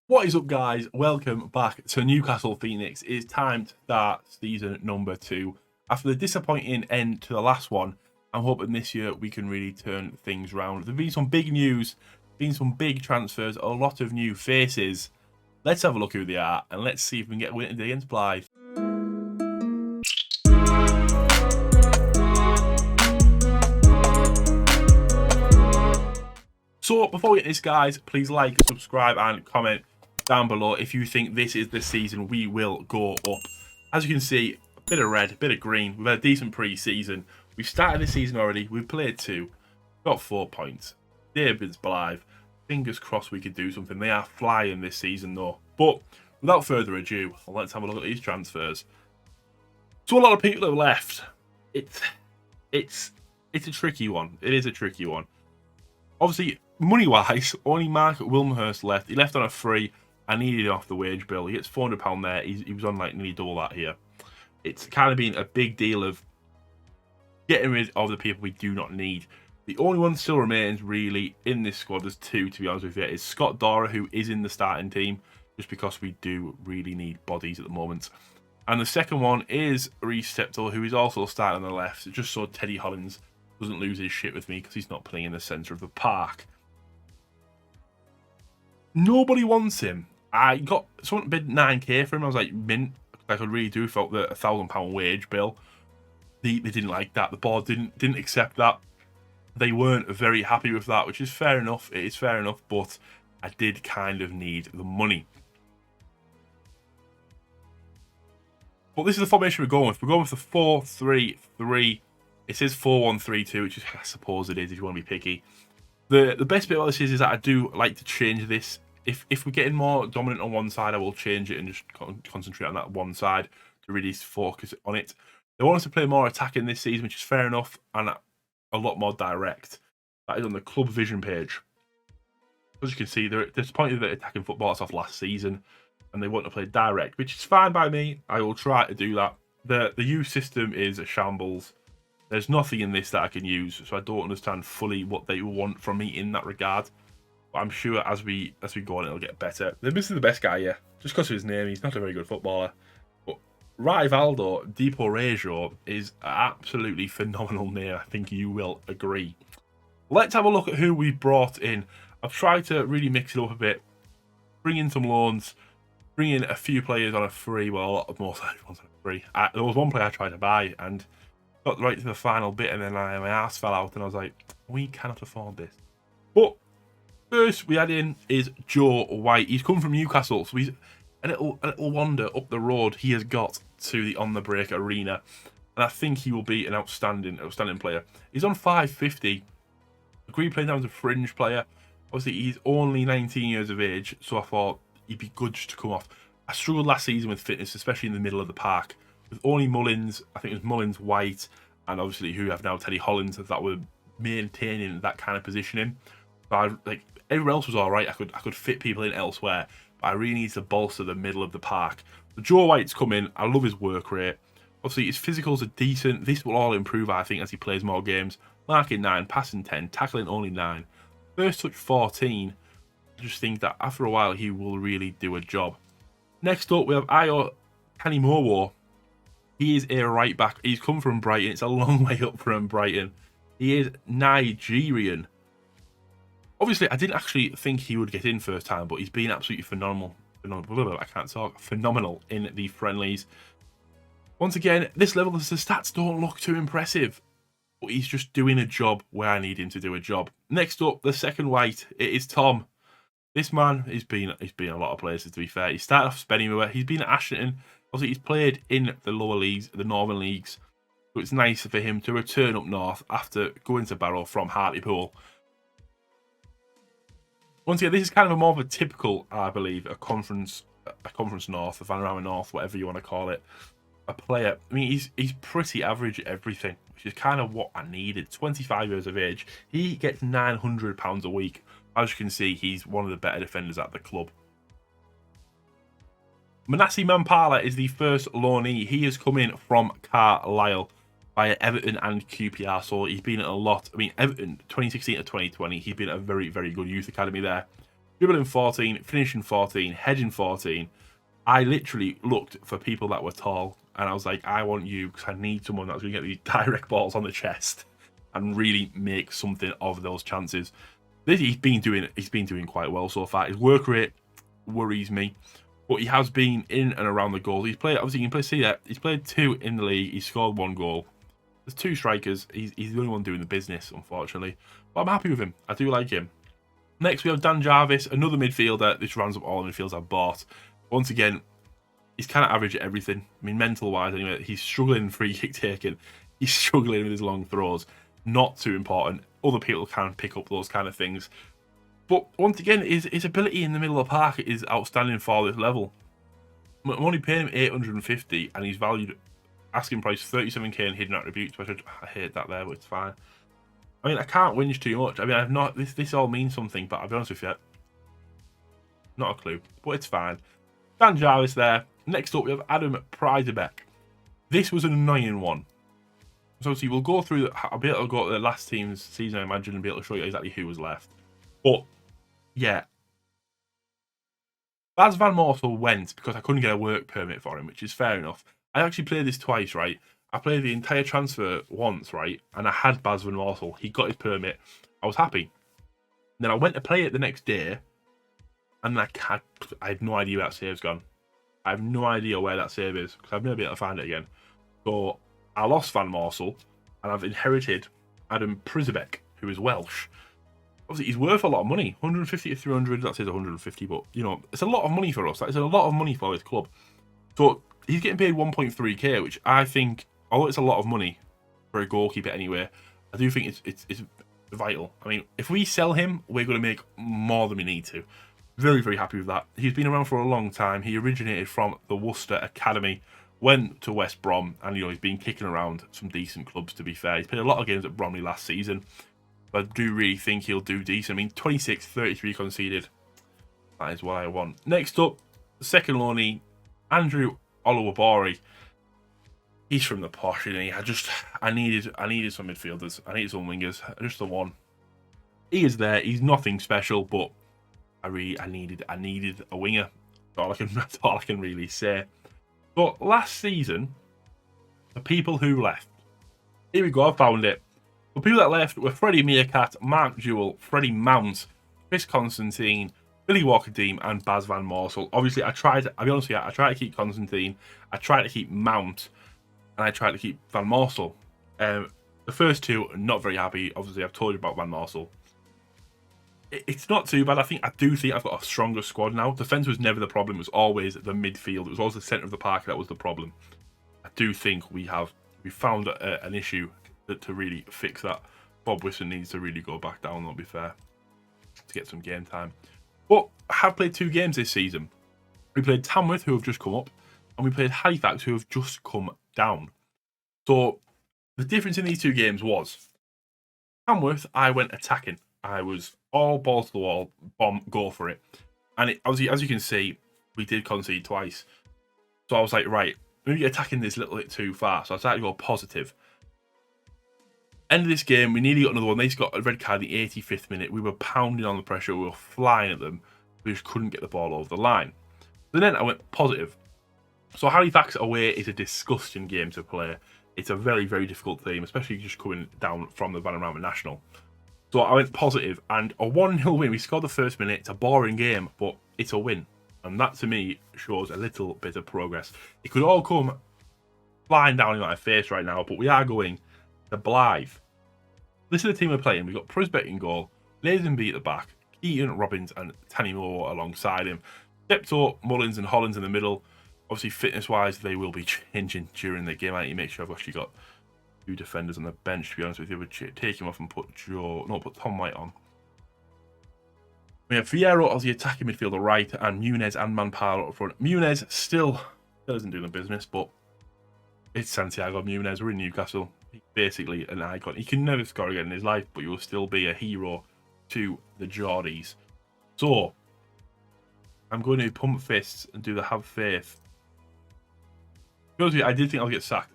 What is up, guys? Welcome back to Newcastle Phoenix. It's time to start season number 2. After the disappointing end to the last one, I'm hoping this year we can really turn things around. There's been some big news, been some big transfers, a lot of new faces. Let's have a look who they are and let's see if we can get a win today against Blythe. So before we get this, guys, please like, subscribe and comment down below if you think this is the season we will go up. As you can see, a bit of red, a bit of green. We've had a decent pre-season. We've started this season already. We've played 2, got 4 points. David's Blythe. Fingers crossed we could do something. They are flying this season though. But without further ado, let's have a look at these transfers. So a lot of people have left. It's a tricky one. It is a tricky one. Obviously, money-wise, only Mark Wilmhurst left. He left on a free. I needed it off the wage bill. He gets £400 there. He was on like nearly double that here. It's kind of been a big deal of getting rid of the people we do not need. The only one still remains really in this squad, there's 2 to be honest with you, is Scott Dora, who is in the starting team, just because we do really need bodies at the moment. And the second one is Reece Septel, who is also starting on the left, just so Teddy Hollins doesn't lose his shit with me because he's not playing in the centre of the park. Nobody wants him. I got someone bid 9k for him. I was like, mint. I could really do without the £1,000 wage bill. They didn't like that. The board didn't accept that. They weren't very happy with that, which is fair enough. It is fair enough, but I did kind of need the money. But this is the formation we're going with. We're going with the 4-3-3. It says 4-1-3-2, which is, I suppose it is if you want to be picky. The best bit about this is that I do like to change this. If we're getting more dominant on one side, I will change it and just concentrate on that one side to really focus on it. They want us to play more attacking this season, which is fair enough, and a lot more direct. That is on the club vision page. As you can see, they're disappointed that attacking football is off last season, and they want to play direct, which is fine by me. I will try to do that. The youth system is a shambles. There's nothing in this that I can use, so I don't understand fully what they want from me in that regard. But I'm sure as we go on, it'll get better. They're missing the best guy here, just because of his name. He's not a very good footballer. But Rivaldo Diporejo is an absolutely phenomenal name. I think you will agree. Let's have a look at who we brought in. I've tried to really mix it up a bit, bring in some loans, bring in a few players on a free. Well, a lot of most ones on a free. There was one player I tried to buy and got right to the final bit, and then my ass fell out, and I was like, we cannot afford this. But first we had in is Joe White. He's come from Newcastle, so he's a little wander up the road he has got to the On The Break arena, and I think he will be an outstanding player. He's on 550. Agreed playing down as a fringe player. Obviously, he's only 19 years of age, so I thought he'd be good just to come off. I struggled last season with fitness, especially in the middle of the park. With only Mullins, I think it was Mullins, White, and obviously who have now Teddy Hollins that were maintaining that kind of positioning. So everywhere else was all right. I could fit people in elsewhere, but I really need to bolster the middle of the park. So Joe White's come in. I love his work rate. Obviously, his physicals are decent. This will all improve, I think, as he plays more games. Marking 9, passing 10, tackling only 9. First touch 14. I just think that after a while, he will really do a job. Next up, we have Ayo Kanimowo. He is a right back. He's come from Brighton. It's a long way up from Brighton. He is Nigerian. Obviously, I didn't actually think he would get in first time, but he's been absolutely phenomenal. I can't talk. Phenomenal in the friendlies. Once again, this level, the stats don't look too impressive, but he's just doing a job where I need him to do a job. Next up, the second white, it is Tom. This man has been a lot of places, to be fair. He started off Spennymoor. He's been at Ashton. Obviously, he's played in the lower leagues, the northern leagues. So it's nice for him to return up north after going to Barrow from Hartlepool. Once again, this is kind of a more of a typical, I believe, a conference north, a Vanarama North, whatever you want to call it, a player. I mean, he's pretty average at everything, which is kind of what I needed. 25 years of age. He gets £900 a week. As you can see, he's one of the better defenders at the club. Manasseh Mampala is the first loanee. He has come in from Carlisle via Everton and QPR, so he's been at a lot. I mean, Everton, 2016 to 2020, he's been at a very, very good youth academy there. dribbling 14, finishing 14, heading 14. I literally looked for people that were tall, and I was like, I want you because I need someone that's going to get these direct balls on the chest and really make something of those chances. He's been doing quite well so far. His work rate worries me, but he has been in and around the goals. He's played, obviously, you can see that he's played 2 in the league. He's scored 1 goal. There's 2 strikers. He's the only one doing the business, unfortunately. But I'm happy with him. I do like him. Next, we have Dan Jarvis, another midfielder. This rounds up all the midfielders I've bought. Once again, he's kind of average at everything. I mean, mental-wise, anyway, he's struggling free kick taking. He's struggling with his long throws. Not too important. Other people can pick up those kind of things. But once again, his ability in the middle of the park is outstanding for this level. I'm only paying him 850, and he's valued asking price 37k in hidden attributes. Which I hate that there, but it's fine. I mean, I can't whinge too much. I mean, I've not. This all means something, but I'll be honest with you, not a clue. But it's fine. Dan Jarvis there. Next up, we have Adam Pryderbeck. This was an annoying one. So obviously, we'll go through. I'll be able to go to the last team's season, I imagine, and be able to show you exactly who was left. But yeah, Bas Van Morsel went because I couldn't get a work permit for him, which is fair enough. I actually played this twice, right? I played the entire transfer once, right? And I had Bas Van Morsel. He got his permit. I was happy. Then I went to play it the next day, and I had no idea where that save's gone. I have no idea where that save is because I've never been able to find it again. So I lost Van Morsel, and I've inherited Adam Pryderbeck, who is Welsh. Obviously, he's worth a lot of money. 150 to 300. That says 150, but, you know, it's a lot of money for us. That is a lot of money for this club. So he's getting paid 1.3k, which I think, although it's a lot of money for a goalkeeper anyway, I do think it's vital. I mean, if we sell him, we're going to make more than we need to. Very, very happy with that. He's been around for a long time. He originated from the Worcester Academy, went to West Brom, and, you know, he's been kicking around some decent clubs, to be fair. He's played a lot of games at Bromley last season. But I do really think he'll do decent. I mean, 26, 33 conceded. That is what I want. Next up, second loanee, Andrew Oluwabari. He's from the posh, isn't he? I needed some midfielders. I needed some wingers. Just the one. He is there. He's nothing special, but I needed a winger. That's all I can really say. But last season, the people who left. Here we go. I found it. The people that left were Freddie Meerkat, Mark Jewell, Freddie Mount, Chris Constantine, Billy Walker-Deem, and Bas Van Morsel. Obviously, I'll be honest with you, I tried to keep Constantine, I tried to keep Mount, and I tried to keep Van Morsel. The first two, not very happy. Obviously, I've told you about Van Morsel. It's not too bad. I do think I've got a stronger squad now. Defence was never the problem. It was always the midfield. It was always the centre of the park that was the problem. I do think we found an issue to really fix that. Bob Wisson needs to really go back down, that'll be fair, to get some game time. But I have played 2 games this season. We played Tamworth, who have just come up, and we played Halifax, who have just come down. So the difference in these 2 games was Tamworth, I went attacking. I was all balls to the wall, bomb, go for it. And obviously, as you can see, we did concede twice. So I was like, right, maybe attacking this a little bit too far. So I started to go positive. End of this game, we nearly got another one. They just got a red card in the 85th minute. We were pounding on the pressure. We were flying at them. We just couldn't get the ball over the line. So then I went positive. So Halifax away is a disgusting game to play. It's a very, very difficult team, especially just coming down from the Vanarama National. So I went positive, and a 1-0 win. We scored the first minute. It's a boring game, but it's a win. And that, to me, shows a little bit of progress. It could all come flying down in my face right now, but we are going to Blythe. This is the team we're playing. We've got Pryderbeck in goal, Lazenby at the back, Keaton, Robbins, and Tanny Moore alongside him. Steptoe, Mullins, and Hollins in the middle. Obviously, fitness-wise, they will be changing during the game. I need to make sure I've actually got 2 defenders on the bench, to be honest with you. We'll take him off and put Tom White on. We have Fierro as the attacking midfielder right, and Muniz and Manpalo up front. Muniz still isn't doing the business, but it's Santiago Muniz. We're in Newcastle. He's basically an icon. He can never score again in his life, but he will still be a hero to the Geordies. So, I'm going to pump fists and do the have faith. Because I did think I'll get sacked.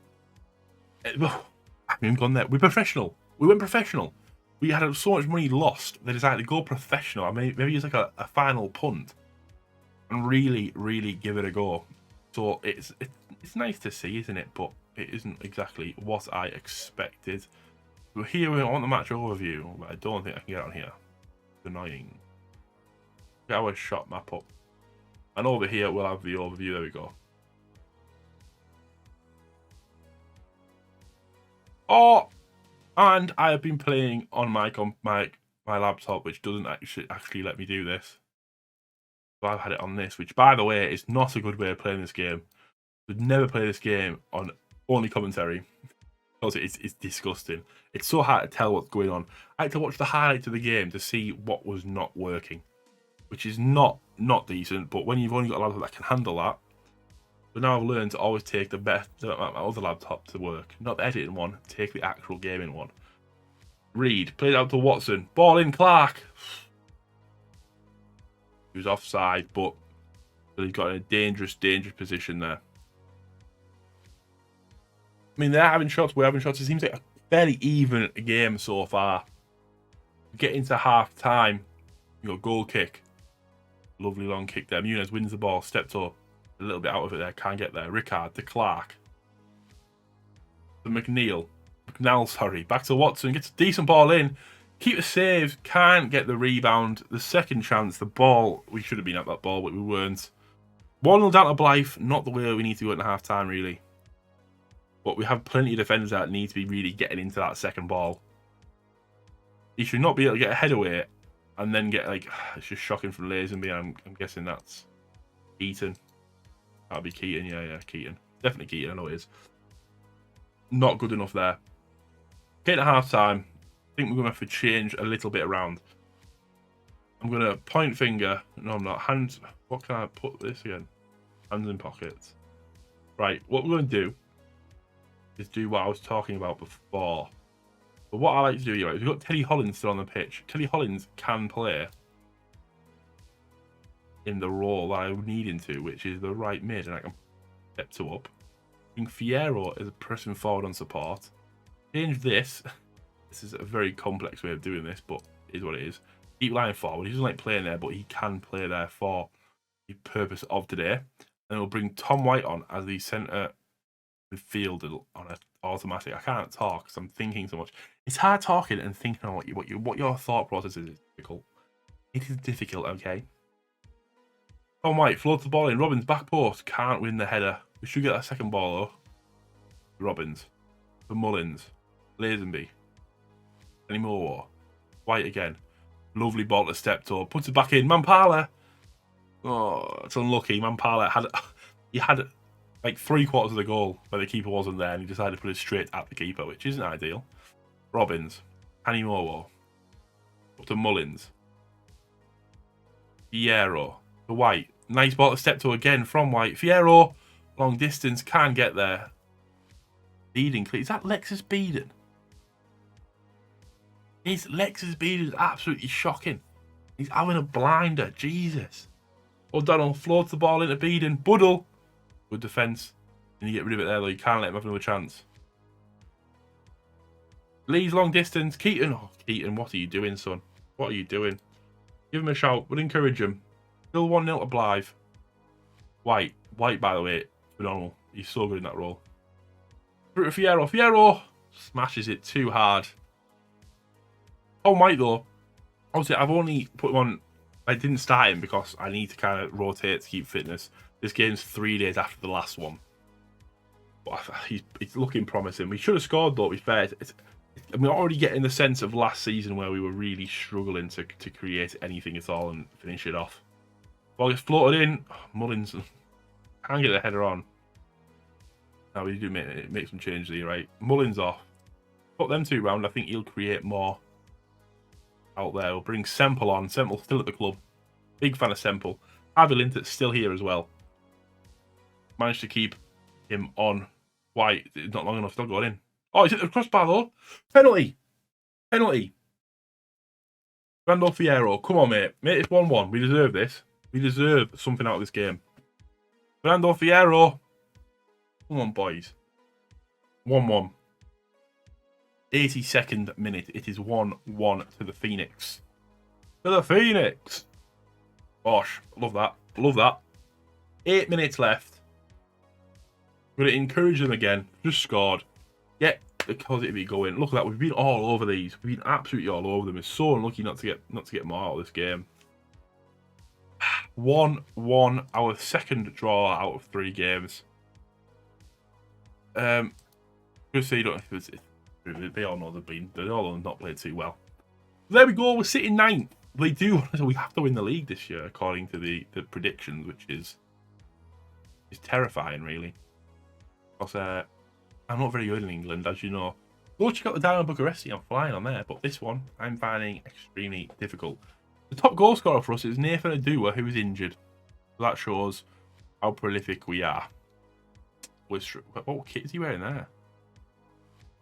I haven't even gone there. We're professional. We went professional. we had so much money lost, they decided to go professional. Maybe use like a final punt and really, really give it a go. So it's nice to see, isn't it? But it isn't exactly what I expected. But here we want the match overview, but I don't think I can get on here. It's annoying. Get our shot map up. And over here we'll have the overview. There we go. Oh, and I have been playing on my laptop, which doesn't actually let me do this. So I've had it on this, which, by the way, is not a good way of playing this game. Would never play this game on only commentary because it's disgusting. It's so hard to tell what's going on. I had to watch the highlights of the game to see what was not working, which is not decent. But when you've only got a laptop that can handle that, but now I've learned to always take my other laptop to work, not the editing one. Take the actual gaming one. Reed plays out to Watson. Ball in, Clark. He was offside, but he's got in a dangerous position there. I mean, they're having shots, we're having shots. It seems like a fairly even game so far. Get into half time. You got goal kick. Lovely long kick there. Muniz wins the ball, stepped up. A little bit out of it there, can't get there. Rickard to Clark. To McNeil, sorry. Back to Watson, gets a decent ball in. Keep the save, can't get the rebound. The second chance, the ball, we should have been at that ball, but we weren't. 1-0 down to Blythe, not the way we need to go into half time, really. But we have plenty of defenders that need to be really getting into that second ball. He should not be able to get a head away and then get, like, it's just shocking from Lazenby. I'm guessing that's Keaton. That'll be Keaton, yeah, Keaton. Definitely Keaton, I know it is. Not good enough there. Getting to half time. I think we're going to have to change a little bit around. I'm going to point finger. No, I'm not. Hands. What can I put this again? Hands in pockets. Right, what we're going to do is do what I was talking about before. But what I like to do here, right, we've got Teddy Hollins still on the pitch. Teddy Hollins can play in the role that I need him to, which is the right mid, and I can step 2 up. Bring Fierro as a pressing forward on support. Change this. This is a very complex way of doing this, but it is what it is. Keep lying forward. He doesn't like playing there, but he can play there for the purpose of today. And we'll bring Tom White on as the centre midfielder on an automatic. I can't talk because I'm thinking so much. It's hard talking and thinking on what your thought process is. It's difficult. It is difficult, okay? Tom White floats the ball in. Robbins back post. Can't win the header. We should get that second ball though. Robbins. For Mullins. Lazenby. Any more? White again. Lovely ball to step to. Puts it back in. Mampala. Oh, it's unlucky. Mampala had like 3/4 of the goal where the keeper wasn't there, and he decided to put it straight at the keeper, which isn't ideal. Robbins. Annie Mowo. Up to Mullins. Fierro. To White. Nice ball to step to again from White. Fierro. Long distance. Can't get there. Beeden. Is that Lexus Beeden? His Lexus Beeden is absolutely shocking. He's having a blinder. Jesus. O'Donnell floats the ball into Beeden. Buddle. Good defence. And you get rid of it there, though. You can't let him have another chance. Lee's long distance. Keaton. Oh, Keaton, what are you doing, son? What are you doing? Give him a shout. We'll encourage him. Still 1-0 to Blythe. White. White, by the way, phenomenal. He's so good in that role. Fierro. Fierro smashes it too hard. Oh, White, though. Obviously, I've only put him on. I didn't start him because I need to kind of rotate to keep fitness. This game's 3 days after the last one. But he's looking promising. We should have scored, though, to be fair. We're already getting the sense of last season where we were really struggling to create anything at all and finish it off. Ball gets floated in. Oh, Mullins can't get the header on. Now we do make some changes here, right? Mullins off. Put them 2 round. I think he'll create more out there. We'll bring Semple on. Semple still at the club. Big fan of Semple. Harvey Linton's still here as well. Managed to keep him on. White. Not long enough. Still going in. Oh, he's hit the crossbar though. Penalty. Penalty. Randall Fierro. Come on, mate. Mate, it's 1-1. We deserve this. We deserve something out of this game. Randall Fierro. Come on, boys. 1-1. 82nd minute. It is 1-1 to the Phoenix. To the Phoenix. Gosh, love that. Love that. 8 minutes left. We're going to encourage them again. Just scored. Get the positivity going. Look at that. We've been all over these. We've been absolutely all over them. It's so unlucky not to get more out of this game. 1-1. Our second draw out of 3 games. Just so you don't. They all know they all not played too well. There we go. We're sitting 9th. They do. We have to win the league this year, according to the predictions, which is terrifying, really. Because I'm not very good in England, as you know. Go check out the Dynamo Bucharesti. I'm flying on there, but this one I'm finding extremely difficult. The top goal scorer for us is Nathan Adua, who is injured. So that shows how prolific we are. What kit is he wearing there?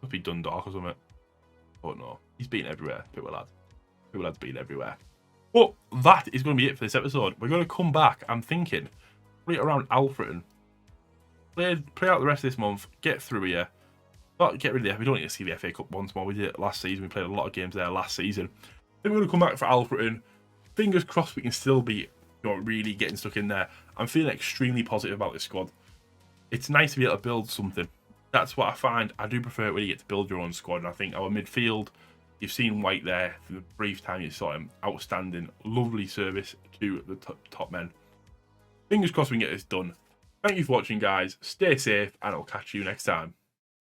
Must be Dundalk or something. Oh no, he's beaten everywhere. Bit of a lad. Bit of a lad's beaten everywhere. But that is going to be it for this episode. We're going to come back. I'm thinking right around Alfreton. Play out the rest of this month. Get through here. Not get rid of it. We don't need to see the FA Cup once more. We did it last season. We played a lot of games there last season. Then we're going to come back for Alfreton. Fingers crossed we can still be really getting stuck in there. I'm feeling extremely positive about this squad. It's nice to be able to build something. That's what I find. I do prefer it when you get to build your own squad. And I think our midfield, you've seen White there for the brief time you saw him. Outstanding. Lovely service to the top men. Fingers crossed we can get this done. Thank you for watching, guys. Stay safe, and I'll catch you next time.